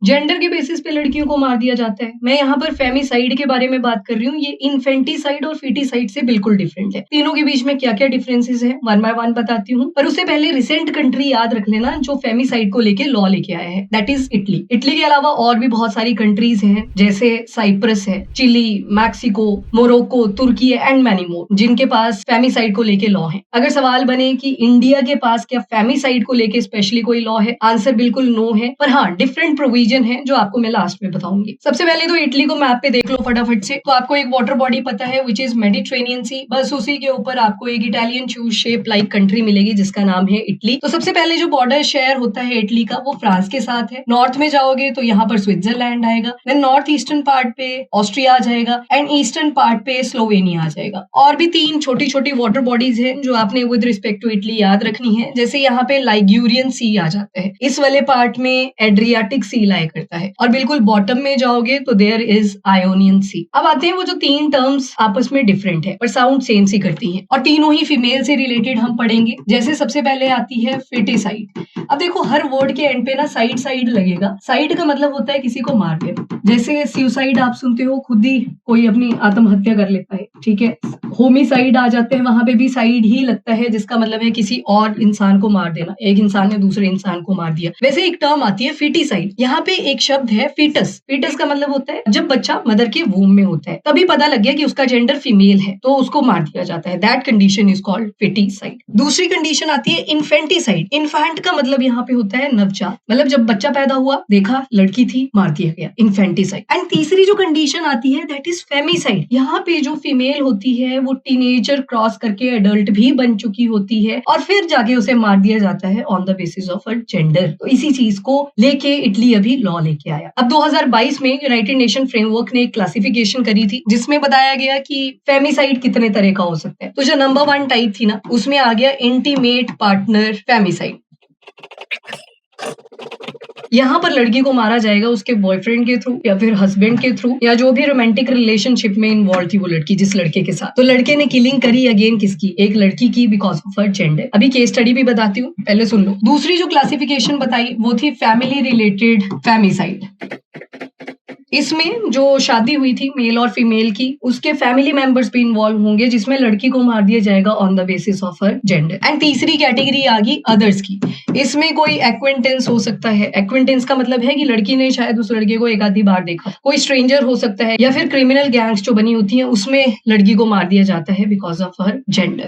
Gender के basis पे लड़कियों को मार दिया जाता है। मैं यहाँ पर फेमिसाइड के बारे में बात कर रही हूँ। ये इन्फेंटिसाइड और फीटिसाइड से बिल्कुल डिफरेंट है। तीनों के बीच में क्या-क्या डिफरेंसेस हैं, वन बाय वन बताती हूँ। पर उससे पहले रिसेंट कंट्री याद रख लेना जो फेमिसाइड को लेके लॉ लेके आया है, दैट इज इटली। इटली के अलावा और भी बहुत सारी कंट्रीज हैं, जैसे साइप्रस है, चिली, मैक्सिको, मोरक्को, तुर्की एंड मैनी मोर, जिनके पास फेमिसाइड को लेके लॉ है। अगर सवाल बने कि इंडिया के पास क्या फेमिसाइड को लेके स्पेशली कोई लॉ है, आंसर बिल्कुल नो है। पर हाँ, डिफरेंट प्रोविजन है जो आपको मैं लास्ट में बताऊंगी। सबसे पहले तो इटली को मैप पे देख लो फटाफट से। तो आपको एक वाटर बॉडी पता है विच इज मेडिटेरेनियन सी, बस उसी के ऊपर आपको एक Italian shoes shape like country मिलेगी जिसका नाम है इटली। तो सबसे पहले जो बॉर्डर शेयर होता है इटली का वो फ्रांस के साथ है। नॉर्थ में जाओगे तो यहाँ पर स्विट्जरलैंड आएगा, देन नॉर्थ ईस्टर्न पार्ट पे ऑस्ट्रिया आ जाएगा एंड ईस्टर्न पार्ट पे स्लोवेनिया आ जाएगा। और भी तीन छोटी छोटी वाटर बॉडीज हैं जो आपने विद रिस्पेक्ट टू इटली याद रखनी है। जैसे यहाँ पे लाइग्यूरियन सी आ जाता है, इस वाले पार्ट में एड्रियाटिक सी लाई करता है, और बिल्कुल बॉटम में जाओगे तो देयर इज आयोनियन सी। अब आते हैं वो जो तीन टर्म्स आपस में डिफरेंट है पर साउंड सेम सी करती हैं, और तीनों ही फीमेल से रिलेटेड हम पढ़ेंगे। जैसे सबसे पहले आती है फिटिसाइड। अब देखो हर वर्ड के एंड पे ना साइड साइड लगेगा। साइड का मतलब होता है किसी को मार देना। जैसे सुसाइड आप सुनते हो, खुद ही कोई अपनी आत्महत्या कर लेता है, ठीक है। होमिसाइड आ जाते हैं, वहां पे भी साइड ही लगता है, जिसका मतलब है किसी और इंसान को मार देना, एक इंसान ने दूसरे इंसान को मार दिया। वैसे एक टर्म आती है फिटिसाइड। यहाँ पे एक शब्द है फीटस। फीटस का मतलब होता है जब बच्चा मदर के वूम में होता है, तभी पता लग गया कि उसका जेंडर फीमेल है तो उसको मार दिया जाता है। That condition is called foeticide. दूसरी कंडीशन आती है इन्फेंटिसाइड। इन्फेंट का मतलब यहाँ पे होता है नवजात, मतलब जब बच्चा पैदा हुआ, देखा लड़की थी, मार दिया गया, इन्फेंटिसाइड। एंड तीसरी जो कंडीशन आती है दैट इज फेमिसाइड। यहाँ पे जो फीमेल होती है वो टीनेजर क्रॉस करके एडल्ट भी बन चुकी होती है और फिर जाके उसे मार दिया जाता है on the basis of her gender. तो इसी चीज को लेके इटली अभी लॉ लेके आया। अब 2022 में यूनाइटेड नेशन फ्रेमवर्क ने एक क्लासिफिकेशन करी थी जिसमें बताया गया कि फेमिसाइड कितने तरह का हो सकता है। तो जो नंबर 1 टाइप थी ना, उसमें आ गया इंटीमेट पार्टनर फेमिसाइड। यहाँ पर लड़की को मारा जाएगा उसके बॉयफ्रेंड के थ्रू या फिर हस्बैंड के थ्रू, या जो भी रोमांटिक रिलेशनशिप में इन्वॉल्व थी वो लड़की जिस लड़के के साथ। तो लड़के ने किलिंग करी अगेन किसकी, एक लड़की की, बिकॉज ऑफ हर जेंडर। अभी केस स्टडी भी बताती हूँ, पहले सुन लो। दूसरी जो क्लासिफिकेशन बताई वो थी फैमिली रिलेटेड फेमिसाइड। इसमें जो शादी हुई थी मेल और फीमेल की, उसके फैमिली मेंबर्स भी इन्वॉल्व होंगे, जिसमें लड़की को मार दिया जाएगा on the basis of her gender. And तीसरी कैटेगरी आ गई अदर्स की। इसमें कोई एक्वेंटेंस हो सकता है। एक्वेंटेंस का मतलब है कि लड़की ने शायद उस लड़के को एक आधी बार देखा, कोई स्ट्रेंजर हो सकता है, या फिर क्रिमिनल गैंग्स जो बनी होती हैं उसमें लड़की को मार दिया जाता है बिकॉज ऑफ हर जेंडर।